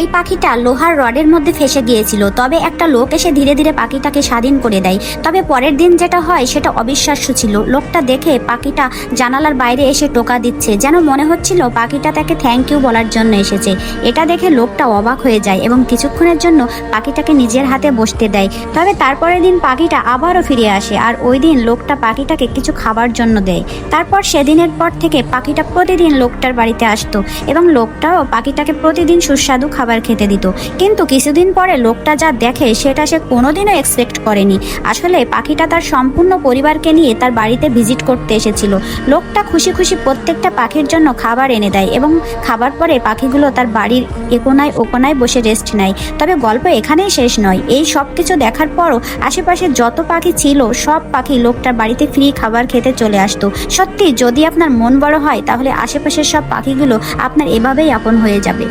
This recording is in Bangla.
এই পাখিটা লোহার রডের মধ্যে ফেসে গিয়েছিল, তবে একটা লোক এসে ধীরে ধীরে পাখিটাকে স্বাধীন করে দেয়। তবে পরের দিন যেটা হয় সেটা অবিশ্বাস্য ছিল। লোকটা দেখে পাখিটা জানালার বাইরে এসে টোকা দিচ্ছে, যেন মনে হচ্ছিল পাখিটা তাকে থ্যাংক ইউ বলার জন্য এসেছে। এটা দেখে লোকটা অবাক হয়ে যায় এবং কিছুক্ষণের জন্য পাখিটাকে নিজের হাতে বসতে দেয়। তবে তারপরের দিন পাখিটা আবারও ফিরে আসে, আর ওই দিন লোকটা পাখিটাকে কিছু খাবার জন্য দেয়। তারপর সেদিনের পর থেকে পাখিটা প্রতিদিন লোকটার বাড়িতে আসতো এবং লোকটাও পাখিটাকে প্রতিদিন সুস্বাদু খাবার খেতে দিত। কিন্তু কিছুদিন পরে লোকটা যা দেখে সেটা সে কোনোদিনও এক্সপেক্ট করেনি। আসলে পাখিটা তার সম্পূর্ণ পরিবারকে নিয়ে তার বাড়িতে ভিজিট করতে এসেছিল। লোকটা খুশি খুশি প্রত্যেকটা পাখির জন্য খাবার এনে দেয় এবং খাবার পরে পাখিগুলো তার বাড়ির একোনায় ওকোনায় বসে রেস্ট নেয়। তবে গল্প এখানেই শেষ নয়। এই সব কিছু দেখার পরও আশেপাশে যত পাখি ছিল সব পাখি লোকটার বাড়িতে ফ্রি খাবার খেতে চলে আসতো। সত্যি, যদি আপনার মন বড় হয় তাহলে আশেপাশের সব পাখিগুলো আপনার এভাবেই আপন হয়ে যাবে।